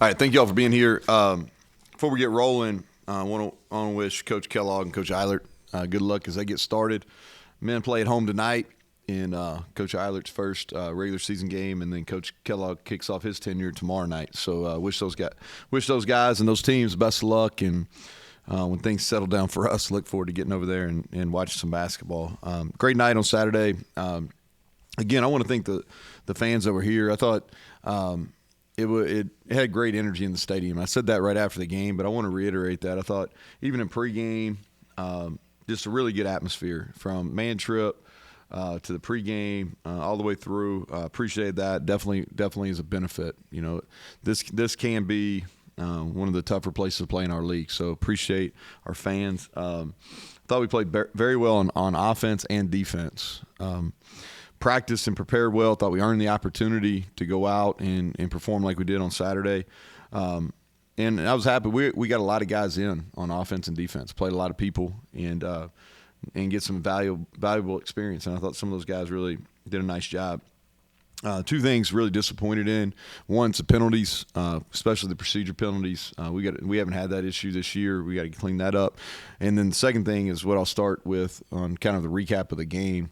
All right, thank you all for being here. Before we get rolling, I want to wish Coach Kellogg and Coach Eilert good luck as they get started. Men play at home tonight in Coach Eilert's first regular season game, and then Coach Kellogg kicks off his tenure tomorrow night. So wish those guys and those teams best of luck, and when things settle down for us, look forward to getting over there and watching some basketball. Great night on Saturday. Again, I want to thank the fans that were here. I thought it had great energy in the stadium. I said that right after the game, but I want to reiterate that. I thought even in pregame, just a really good atmosphere from man trip to the pregame all the way through. Appreciate that. Definitely is a benefit. You know, this can be one of the tougher places to play in our league. So appreciate our fans. Thought we played very well on offense and defense. Practiced and prepared well. Thought we earned the opportunity to go out and perform like we did on Saturday. And I was happy. We got a lot of guys in on offense and defense. Played a lot of people and get some valuable experience. And I thought some of those guys really did a nice job. Two things really disappointed in. One, it's the penalties, especially the procedure penalties. We haven't had that issue this year. We got to clean that up. And then the second thing is what I'll start with on kind of the recap of the game.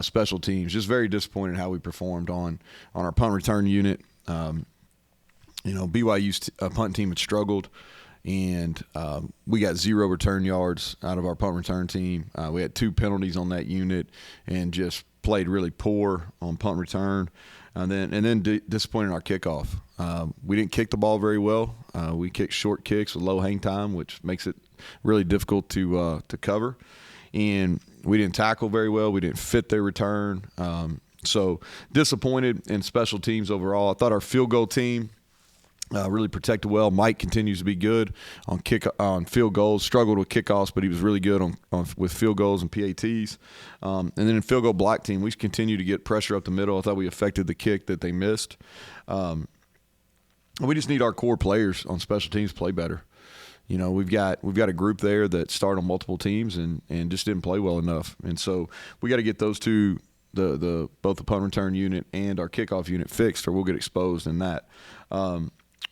Special teams, just very disappointed how we performed on our punt return unit. BYU's punt team had struggled, and we got 0 return yards out of our punt return team. We had 2 penalties on that unit and just played really poor on punt return, and then disappointed in our kickoff. We didn't kick the ball very well. We kicked short kicks with low hang time, which makes it really difficult to cover. And we didn't tackle very well. We didn't fit their return. So disappointed in special teams overall. I thought our field goal team really protected well. Mike continues to be good on field goals. Struggled with kickoffs, but he was really good with field goals and PATs. And then in field goal block team, we continue to get pressure up the middle. I thought we affected the kick that they missed. We just need our core players on special teams to play better. You know, we've got a group there that start on multiple teams and just didn't play well enough. And so we got to get those two, both the punt return unit and our kickoff unit fixed, or we'll get exposed in that.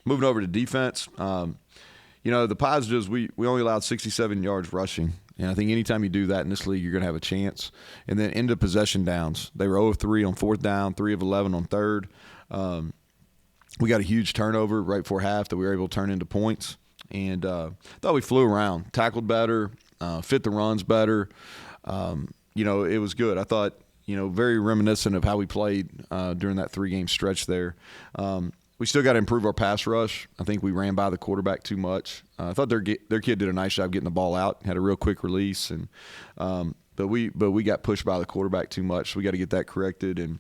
Moving over to defense, the positives, we only allowed 67 yards rushing. And I think anytime you do that in this league, you're going to have a chance. And then end of possession downs. They were 0 of 3 on 4th down, 3 of 11 on 3rd. We got a huge turnover right before half that we were able to turn into points. And thought we flew around, tackled better, fit the runs better. It was good. I thought, very reminiscent of how we played during that 3-game stretch there. We still got to improve our pass rush. I think we ran by the quarterback too much. I thought their kid did a nice job getting the ball out, had a real quick release, and but we got pushed by the quarterback too much. So we got to get that corrected. And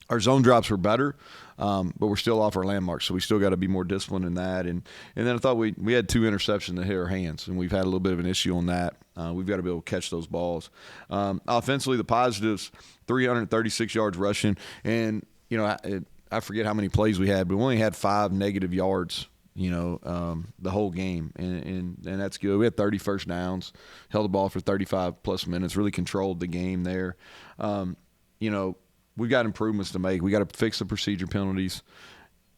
our zone drops were better, but we're still off our landmarks, so we still got to be more disciplined in that. And then I thought we had 2 interceptions that hit our hands, and we've had a little bit of an issue on that. We've got to be able to catch those balls. Offensively, the positives: 336 yards rushing, and I forget how many plays we had, but we only had 5 negative yards, the whole game. And that's good. We had 30 first downs, held the ball for 35-plus minutes, really controlled the game there. We've got improvements to make. We got to fix the procedure penalties.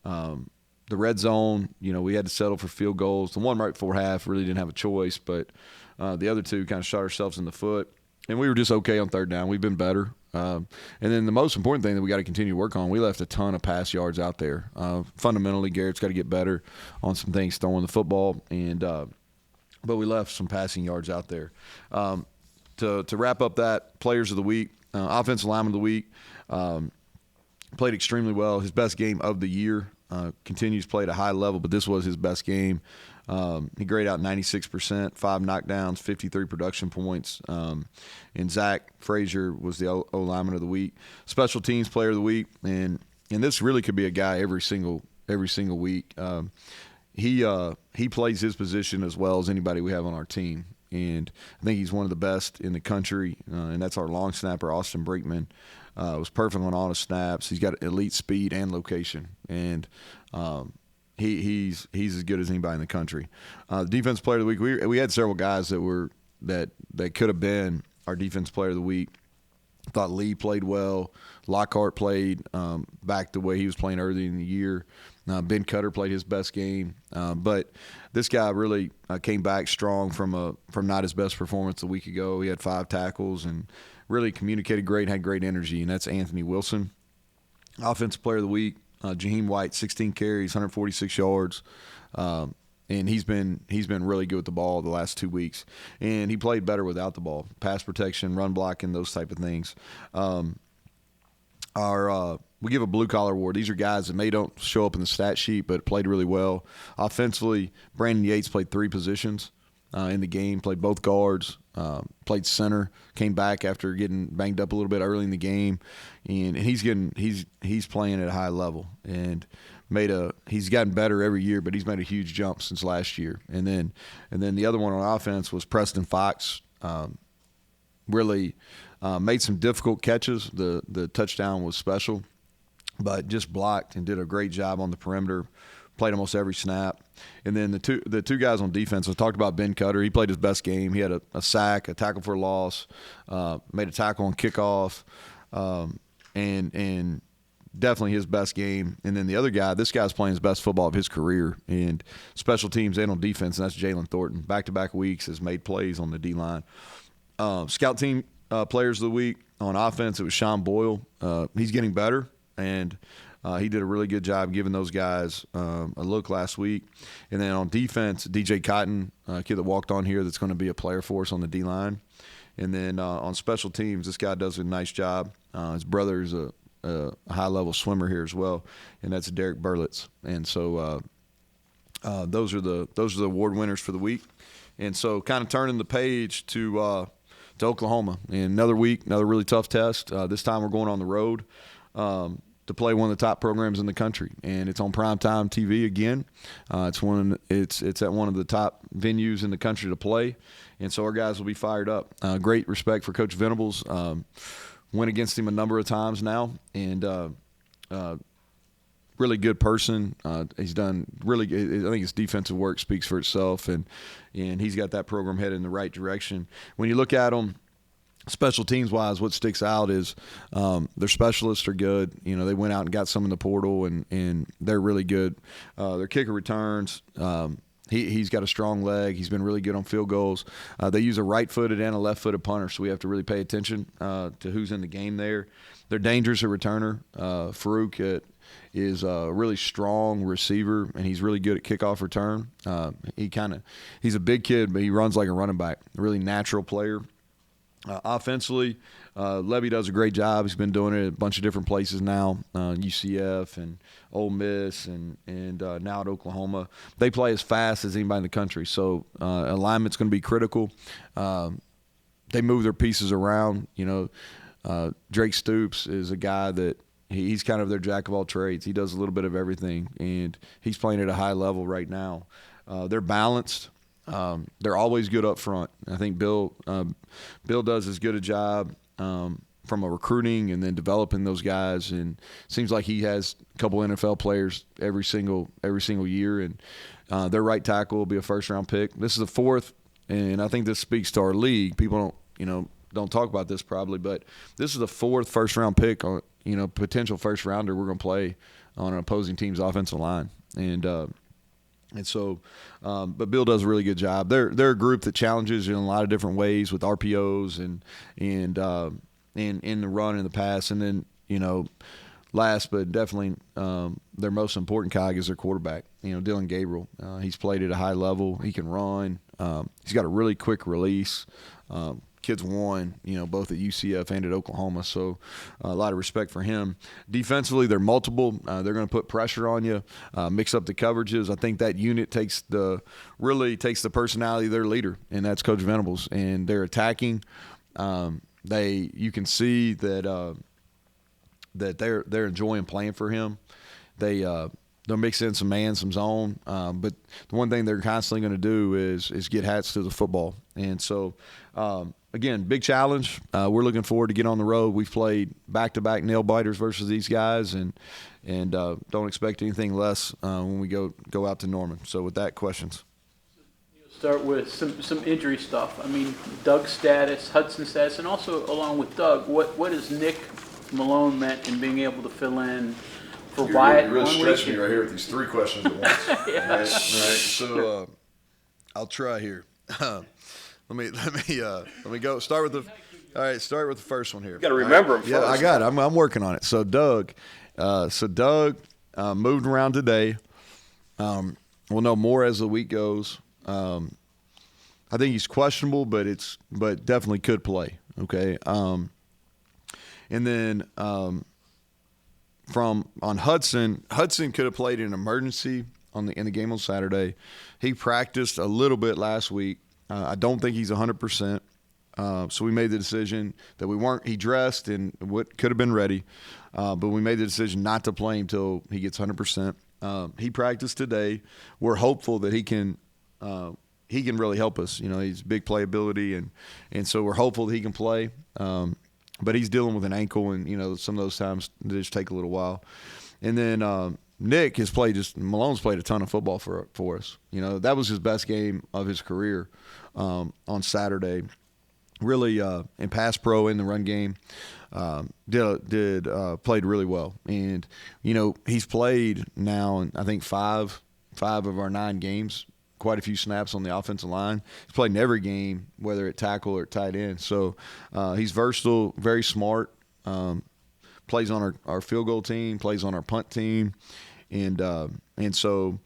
The red zone, we had to settle for field goals. The one right before half really didn't have a choice, but the other 2 kind of shot ourselves in the foot. And we were just okay on 3rd down. We've been better. And then the most important thing that we got to continue to work on, we left a ton of pass yards out there. Fundamentally, Garrett's got to get better on some things throwing the football, but we left some passing yards out there. To wrap up that, players of the week, offensive lineman of the week, played extremely well. His best game of the year. Continues to play at a high level, but this was his best game. He graded out 96%, 5 knockdowns, 53 production points. And Zach Frazier was the O-lineman of the week. Special teams player of the week, and this really could be a guy every single week. He plays his position as well as anybody we have on our team, and I think he's one of the best in the country. And that's our long snapper, Austin Brinkman. Was perfect on all his snaps. He's got elite speed and location, and he's as good as anybody in the country. The defense player of the week, we had several guys that could have been our defense player of the week. I thought Lee played well. Lockhart played back the way he was playing early in the year. Ben Cutter played his best game, but this guy really came back strong from not his best performance a week ago. He had 5 tackles and really communicated great, had great energy, and that's Anthony Wilson. Offensive Player of the Week, Jaheim White, 16 carries, 146 yards. And he's been really good with the ball the last 2 weeks, and he played better without the ball, pass protection, run blocking, those type of things. We give a blue collar award. These are guys that may don't show up in the stat sheet, but played really well. Offensively, Brandon Yates played 3 positions in the game, played both guards, played center, came back after getting banged up a little bit early in the game, and he's playing at a high level and he's gotten better every year, but he's made a huge jump since last year. And then the other one on offense was Preston Fox. Really made some difficult catches. The touchdown was special, but just blocked and did a great job on the perimeter. Played almost every snap. And then the two guys on defense, I talked about Ben Cutter. He played his best game. He had a sack, a tackle for a loss, made a tackle on kickoff, and definitely his best game. And then the other guy, this guy's playing his best football of his career, and special teams and on defense, and that's Jalen Thornton. Back-to-back weeks has made plays on the D-line. Scout team players of the week on offense, it was Sean Boyle. He's getting better, and he did a really good job giving those guys a look last week. And then on defense, DJ Cotton, a kid that walked on here that's going to be a player for us on the D-line. And then on special teams, this guy does a nice job. His brother is a high-level swimmer here as well, and that's Derek Burlitz. And so those are the award winners for the week. And so kind of turning the page to Oklahoma. And another week, another really tough test. This time we're going on the road to play one of the top programs in the country, and it's on primetime TV again. It's at one of the top venues in the country to play, and so our guys will be fired up. Great respect for Coach Venables. Went against him a number of times now, and really good person. He's done really good. I think his defensive work speaks for itself, and he's got that program headed in the right direction. When you look at them, special teams wise, what sticks out is their specialists are good. You know, they went out and got some in the portal, and they're really good. Their kicker returns. He's got a strong leg. He's been really good on field goals. They use a right-footed and a left-footed punter, so we have to really pay attention to who's in the game there. They're dangerous at returner. Farouk is a really strong receiver, and he's really good at kickoff return. He's a big kid, but he runs like a running back. A really natural player. Offensively, Levy does a great job. He's been doing it at a bunch of different places now, UCF and Ole Miss and now at Oklahoma. They play as fast as anybody in the country, so alignment's going to be critical. They move their pieces around. You know, Drake Stoops is a guy that he's kind of their jack of all trades. He does a little bit of everything, and he's playing at a high level right now. They're balanced. They're always good up front. I think Bill does as good a job from a recruiting and then developing those guys, and seems like he has a couple NFL players every single year. And their right tackle will be a first-round pick. This is the 4th, and I think this speaks to our league. People don't talk about this probably, but this is the 4th first-round pick on potential first-rounder we're going to play on an opposing team's offensive line, And so, but Bill does a really good job. They're a group that challenges in a lot of different ways with RPOs and in the run and the pass. And then, last but definitely their most important cog is their quarterback. Dylan Gabriel. He's played at a high level. He can run. He's got a really quick release. Kids won, both at UCF and at Oklahoma. So a lot of respect for him. Defensively, they're multiple. They're going to put pressure on you, mix up the coverages. I think that unit takes the personality of their leader, and that's Coach Venables. And they're attacking. You can see that they're enjoying playing for him. They'll mix in some man, some zone. But the one thing they're constantly going to do is get hats to the football. And so, again, big challenge. We're looking forward to get on the road. We've played back-to-back nail-biters versus these guys, and don't expect anything less when we go out to Norman. So with that, questions? Start with some injury stuff. I mean, Doug's status, Hudson's status, and also along with Doug, what has Nick Malone meant in being able to fill in for Wyatt. You're really one stretching week. me right here with these 3 questions at once. Yeah. All right. So I'll try here. let me go. Start with the first one here. You got to remember them first. Yeah, I got it. I'm working on it. So Doug moved around today. We'll know more as the week goes. I think he's questionable, but definitely could play. Okay. And then on Hudson could have played in an emergency in the game on Saturday. He practiced a little bit last week. I don't think he's 100%. So we made the decision that we weren't. He dressed and what could have been ready, but we made the decision not to play him until he gets 100%. He practiced today. We're hopeful that he can really help us. You know, he's big playability, and so we're hopeful that he can play. But he's dealing with an ankle, and you know some of those times they just take a little while. And then Nick has played Malone's played a ton of football for us. You know, that was his best game of his career on Saturday. Really in pass pro in the run game, played really well. And you know he's played now in I think five of our 9 games. Quite a few snaps on the offensive line. He's played in every game, whether at tackle or at tight end. So he's versatile, very smart. Plays on our field goal team, plays on our punt team, and so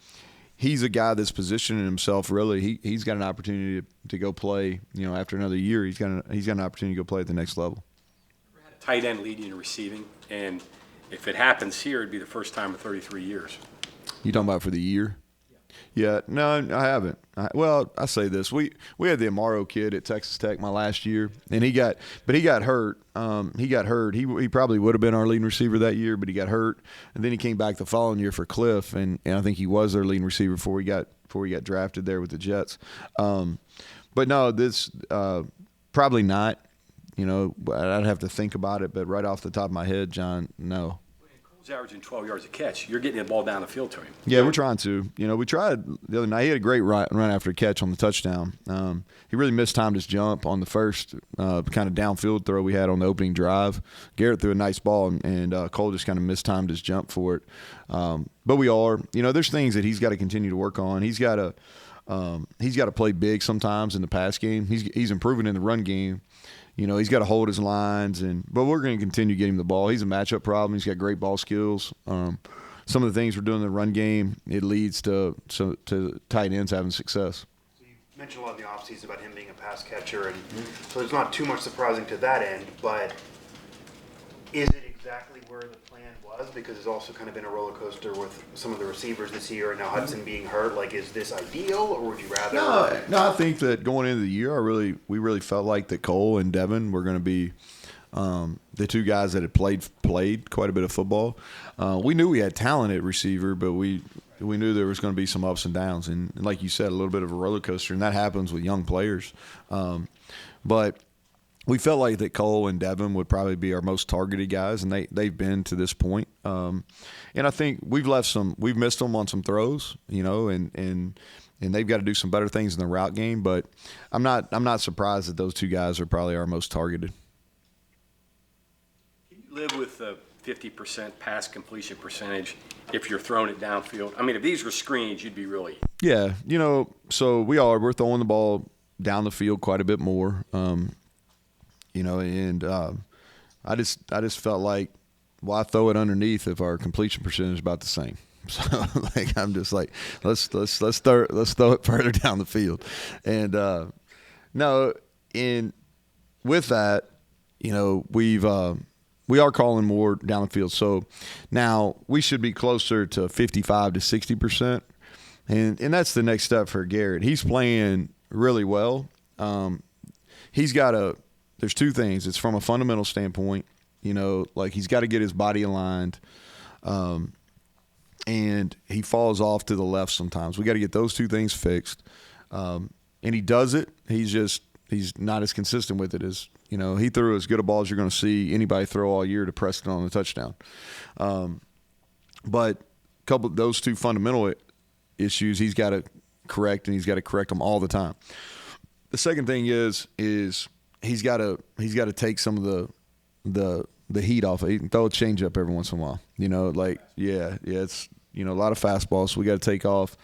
he's a guy that's positioning himself. Really, he's got an opportunity to go play. You know, after another year, he's got an opportunity to go play at the next level. Tight end leading in receiving, and if it happens here, it'd be the first time in 33 years. You talking about for the year? Yeah, no, I haven't. I say this: we had the Amaro kid at Texas Tech my last year, and he got hurt. He probably would have been our leading receiver that year, but he got hurt, and then he came back the following year for Cliff, and I think he was their leading receiver before he got drafted there with the Jets. But no, this probably not. You know, I'd have to think about it, but right off the top of my head, John, no. He's averaging 12 yards a catch. You're getting the ball down the field to him. Yeah, we're trying to. You know, we tried the other night. He had a great run after a catch on the touchdown. He really mistimed his jump on the first kind of downfield throw we had on the opening drive. Garrett threw a nice ball, and Cole just kind of mistimed his jump for it. But we are. You know, there's things that he's got to continue to work on. He's got to play big sometimes in the pass game. He's improving in the run game. You know, he's got to hold his lines, but we're going to continue getting him the ball. He's a matchup problem. He's got great ball skills. Some of the things we're doing in the run game, it leads to tight ends having success. So you mentioned a lot in the offseason about him being a pass catcher, and so there's not too much surprising to that end, but is it exactly where the plan was? Because it's also kind of been a roller coaster with some of the receivers this year, and now Hudson being hurt. Like, is this ideal, or would you rather? No, I think that going into the year, we really felt like that Cole and Devin were going to be the 2 guys that had played quite a bit of football. We knew we had talent at receiver, but we knew there was going to be some ups and downs, and like you said, a little bit of a roller coaster, and that happens with young players. But we felt like that Cole and Devin would probably be our most targeted guys, and they've been to this point. And I think we've missed them on some throws, you know, and they've got to do some better things in the route game. But I'm not surprised that those 2 guys are probably our most targeted. Can you live with a 50% pass completion percentage if you're throwing it downfield? I mean, if these were screens, you'd be really. Yeah, you know, so we're throwing the ball down the field quite a bit more. You know, and I just felt like, why throw it underneath if our completion percentage is about the same? So like I'm just like, let's throw it further down the field, and no, and with that, you know, we are calling more down the field. So now we should be closer to 55 to 60%, and that's the next step for Garrett. He's playing really well. There's 2 things. It's from a fundamental standpoint, you know, like he's got to get his body aligned, and he falls off to the left sometimes. We got to get those 2 things fixed, and he does it. He's not as consistent with it as, you know, he threw as good a ball as you're going to see anybody throw all year to Preston on the touchdown. But those 2 fundamental issues he's got to correct, and he's got to correct them all the time. The second thing is he's got to take some of the the heat off. He can throw a changeup every once in a while. You know, like it's a lot of fastballs. So we got to take off.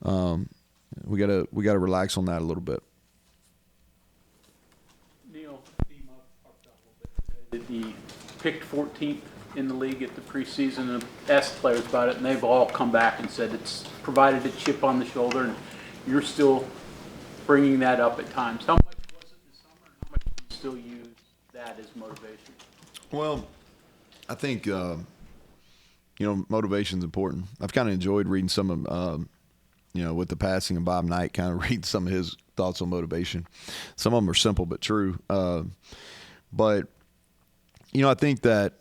We got to relax on that a little bit. Neal, he picked 14th in the league at the preseason, and asked players about it, and they've all come back and said it's provided a chip on the shoulder, and you're still bringing that up at times. How much was it this summer, and how much do you still use that as motivation? Well, I think motivation's important. I've kind of enjoyed reading some of with the passing of Bob Knight, kind of reading some of his thoughts on motivation. Some of them are simple but true. But I think that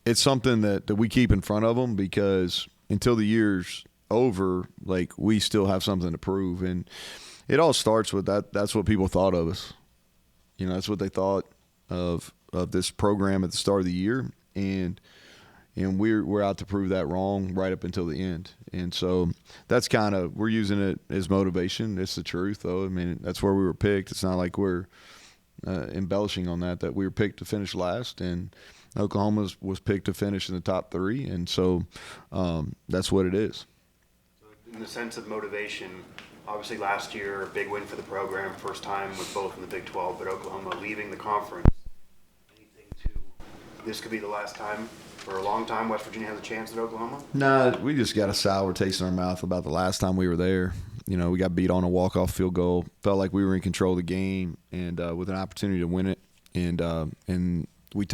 it's something that we keep in front of them, because until the year's over, like, we still have something to prove. And it all starts with that. That's what people thought of us. That's what they thought of this program at the start of the year. And we're out to prove that wrong right up until the end. And so that's we're using it as motivation. It's the truth, though. I mean, that's where we were picked. It's not like we're embellishing on that we were picked to finish last, and Oklahoma was picked to finish in the top 3. And so that's what it is. In the sense of motivation, obviously last year, a big win for the program, first time with both in the Big 12, but Oklahoma leaving the conference. This could be the last time for a long time West Virginia has a chance at Oklahoma? Nah, we just got a sour taste in our mouth about the last time we were there. We got beat on a walk-off field goal. Felt like we were in control of the game, and with an opportunity to win it. And we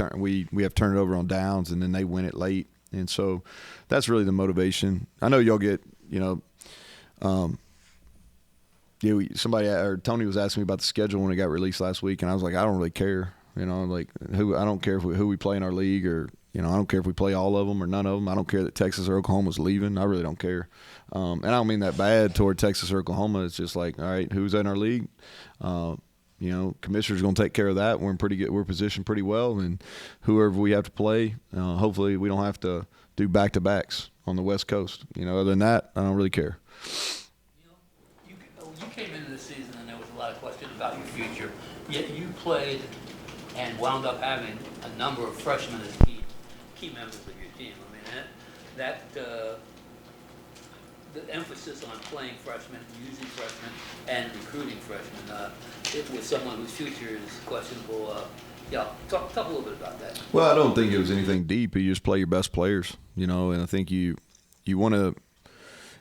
have turned it over on downs, and then they win it late. And so that's really the motivation. I know y'all get, somebody or Tony was asking me about the schedule when it got released last week, and I was like, I don't really care. I don't care who we play in our league, or I don't care if we play all of them or none of them. I don't care that Texas or Oklahoma's leaving. I really don't care, and I don't mean that bad toward Texas or Oklahoma. It's just like, all right, who's in our league? Commissioner's going to take care of that. We're positioned pretty well, and whoever we have to play, hopefully we don't have to do back-to-backs on the West Coast. Other than that, I don't really care. You came into the season and there was a lot of question about your future, yet you played and wound up having a number of freshmen as key members of your team. I mean, the emphasis on playing freshmen, using freshmen, and recruiting freshmen, it was someone whose future is questionable. Talk a little bit about that. Well, I don't think it was anything deep. You just play your best players, and I think you want to,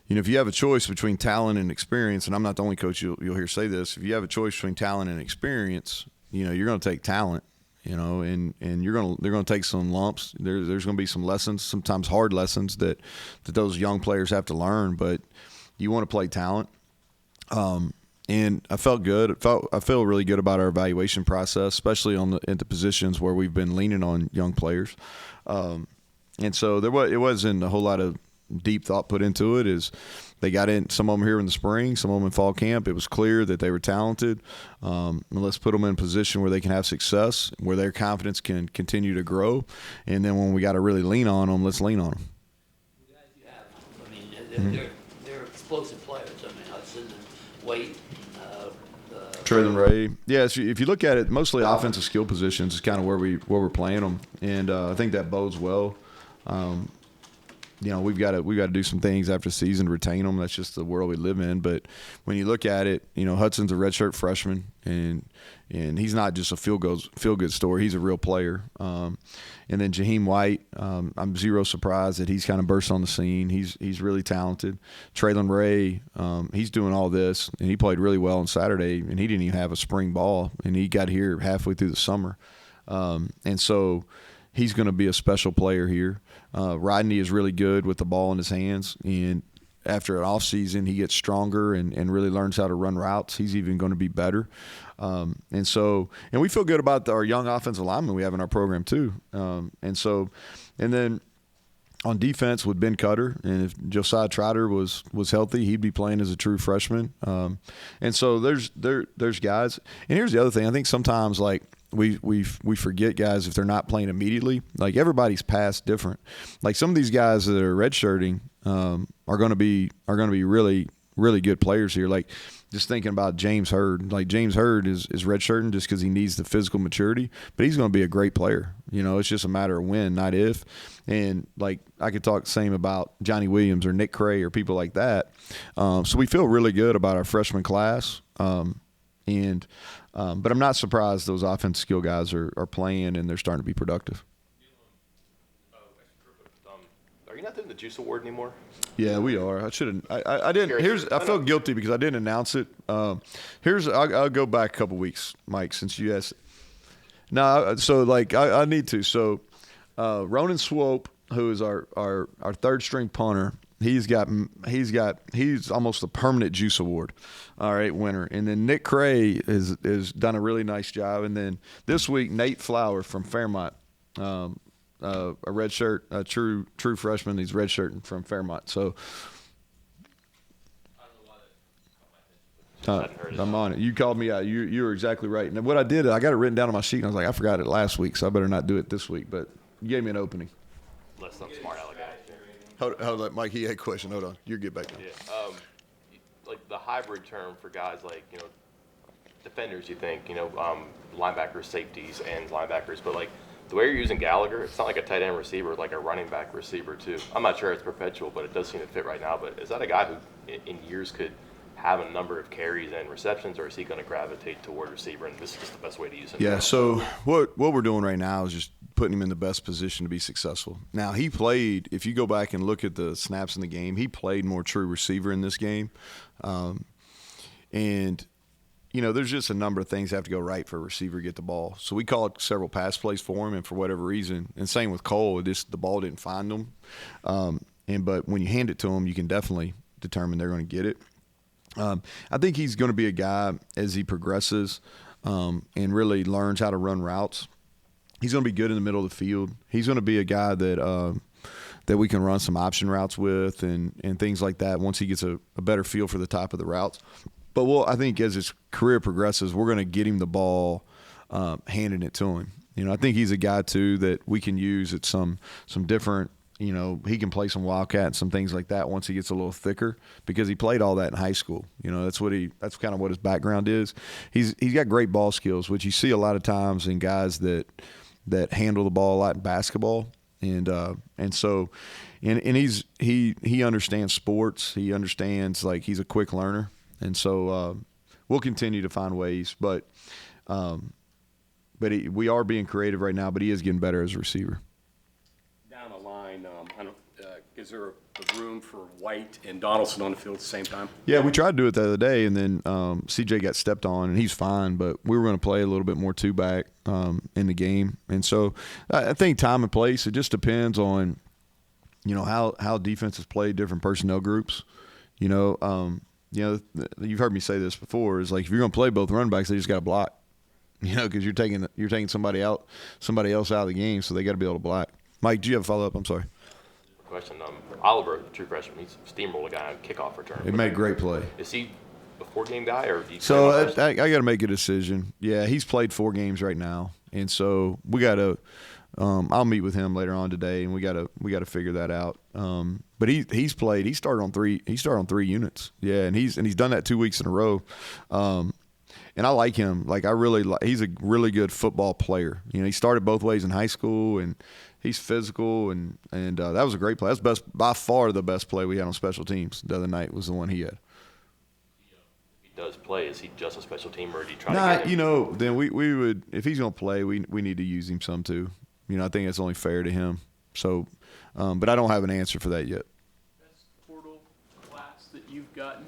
if you have a choice between talent and experience, and I'm not the only coach you'll hear say this, if you have a choice between talent and experience, you're going to take talent, and they're going to take some lumps. There's going to be some lessons, sometimes hard lessons that those young players have to learn, but you want to play talent. And I felt good. I feel really good about our evaluation process, especially at the positions where we've been leaning on young players. And so it wasn't a whole lot of deep thought put into it. Is they got in, some of them here in the spring, some of them in fall camp. It was clear that they were talented. And let's put them in a position where they can have success, where their confidence can continue to grow. And then when we got to really lean on them, let's lean on them. The guys you have, I mean, they're explosive players. I mean, Hudson and Waite. Traylon Ray. Yeah, so if you look at it, mostly offensive skill positions is kind of where we're playing them, and I think that bodes well. We've got to do some things after the season to retain them. That's just the world we live in. But when you look at it, Hudson's a redshirt freshman, and he's not just a feel good story. He's a real player. And then Jaheim White, I'm zero surprised that he's kind of burst on the scene. He's really talented. Traylon Ray, he's doing all this, and he played really well on Saturday, and he didn't even have a spring ball, and he got here halfway through the summer. And so he's going to be a special player here. Rodney is really good with the ball in his hands, and after an off season, he gets stronger and really learns how to run routes. He's even going to be better. And we feel good about our young offensive linemen we have in our program too. And then on defense with Ben Cutter, and if Josiah Trotter was healthy, he'd be playing as a true freshman. And so there's guys. And here's the other thing. I think sometimes we forget guys if they're not playing immediately. Like, everybody's path different. Like, some of these guys that are redshirting are going to be really really good players here. Like just thinking about James Hurd. Like James Hurd is redshirting just because he needs the physical maturity, but he's going to be a great player. It's just a matter of when, not if. And like I could talk the same about Johnny Williams or Nick Cray or people like that. So we feel really good about our freshman class. But I'm not surprised those offensive skill guys are playing and they're starting to be productive. Are you not doing the Juice Award anymore? Yeah, we are. I shouldn't. I didn't. I felt guilty because I didn't announce it. I'll go back a couple weeks, Mike, since you asked. No, so like I need to. So Ronan Swope, who is our third string punter, he's almost a permanent Juice Award. All right, winner. And then Nick Cray is done a really nice job. And then this week Nate Flower from Fairmont. A red shirt, a true freshman. He's red shirt from Fairmont. So I'm on it. You called me out. You were exactly right. And what I did, I got it written down on my sheet, and I was like, I forgot it last week, so I better not do it this week. But you gave me an opening. Unless some smart aleck. Hold on, Mike. He had a question. Hold on. You get back to it. Yeah. Like the hybrid term for guys like defenders. You think linebackers, safeties, and linebackers, but like. The way you're using Gallagher, it's not like a tight end receiver, like a running back receiver too. I'm not sure it's perpetual, but it does seem to fit right now. But is that a guy who in years could have a number of carries and receptions, or is he going to gravitate toward receiver, and this is just the best way to use him? Yeah, so what we're doing right now is just putting him in the best position to be successful. Now, he played, if you go back and look at the snaps in the game, he played more true receiver in this game. And there's just a number of things that have to go right for a receiver to get the ball. So we called several pass plays for him, and for whatever reason, and same with Cole, the ball didn't find him. But when you hand it to him, you can definitely determine they're going to get it. I think he's going to be a guy as he progresses and really learns how to run routes. He's going to be good in the middle of the field. He's going to be a guy that we can run some option routes with and things like that once he gets a better feel for the top of the routes. But I think as his career progresses, we're going to get him the ball, handing it to him. I think he's a guy too that we can use at some different. He can play some wildcat and some things like that once he gets a little thicker because he played all that in high school. That's kind of what his background is. He's got great ball skills, which you see a lot of times in guys that handle the ball a lot in basketball, and so he understands sports. He understands he's a quick learner. And so we'll continue to find ways, but we are being creative right now. But he is getting better as a receiver. Down the line, is there a room for White and Donaldson on the field at the same time? Yeah, we tried to do it the other day, and then CJ got stepped on, and he's fine. But we were going to play a little bit more two back in the game, and so I think time and place. It just depends on how defenses play different personnel groups. You've heard me say this before. Is like if you're going to play both running backs, they just got to block. Because you're taking somebody else out of the game, so they got to be able to block. Mike, do you have a follow up? I'm sorry. Question. Oliver, the true freshman, he's a steamroller guy on kickoff return. He made a great play. Is he a 4-game guy or? Do you so I got to make a decision. Yeah, he's played 4 games right now, and so we got to. I'll meet with him later on today, and we got to figure that out. But he's played. He started on 3 units. Yeah, and he's done that 2 weeks in a row. And I like him. He's a really good football player. He started both ways in high school, and he's physical, and that was a great play. That's by far the best play we had on special teams the other night was the one he had. If he does play, is he just a special teamer, or do you try to get him? Then we would, if he's going to play, we need to use him some too. I think it's only fair to him. So, but I don't have an answer for that yet. Best portal class that you've gotten?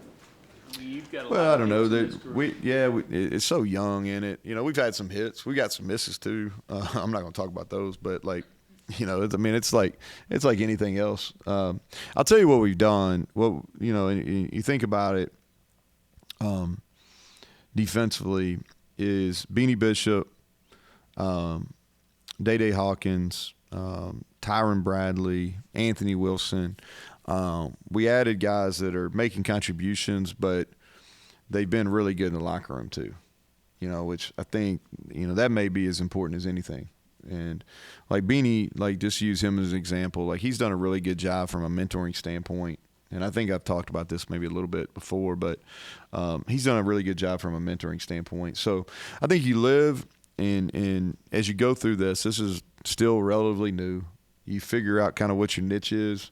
You've got a Well, lot I don't know. of hits in this group. It's so young in it. We've had some hits. We got some misses too. I'm not going to talk about those, but it's like anything else. I'll tell you what we've done. You think about it. Defensively, is Beanie Bishop, Day Hawkins, Tyron Bradley, Anthony Wilson. We added guys that are making contributions, but they've been really good in the locker room too. Which I think that may be as important as anything. And like Beanie, just use him as an example. He's done a really good job from a mentoring standpoint. And I think I've talked about this maybe a little bit before, but he's done a really good job from a mentoring standpoint. So I think you live and as you go through this is still relatively new. You figure out kind of what your niche is,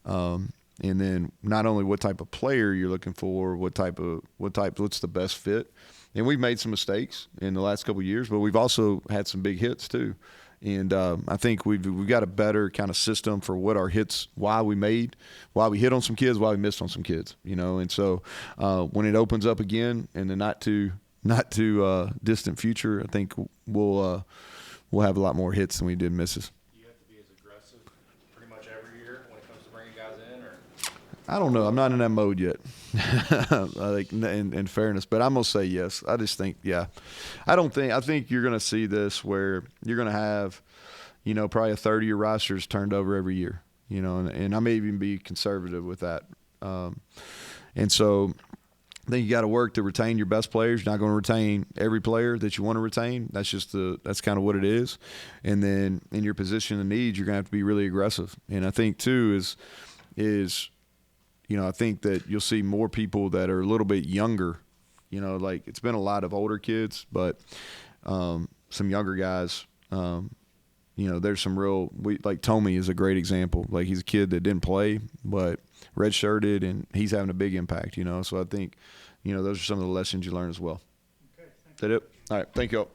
and then not only what type of player you're looking for, what's the best fit. And we've made some mistakes in the last couple of years, but we've also had some big hits too. And I think we've got a better kind of system for what our hits, why we hit on some kids, why we missed on some kids, And so when it opens up again in the not too distant future, I think we'll have a lot more hits than we did misses. You have to be as aggressive pretty much every year when it comes to bringing guys in, or? I don't know. I'm not in that mode yet. I think in fairness, but I'm gonna say yes. I just think I think you're gonna see this where you're gonna have, probably a third of your rosters turned over every year. And I may even be conservative with that. And so I think you got to work to retain your best players. You're not going to retain every player that you want to retain. That's kind of what it is. And then in your position of need, you're going to have to be really aggressive. And I think too is I think that you'll see more people that are a little bit younger. Like it's been a lot of older kids, but some younger guys. There's some like Tommy is a great example. Like he's a kid that didn't play, but redshirted, and he's having a big impact. So I think, those are some of the lessons you learn as well. Okay, is that it? All right, thank you all.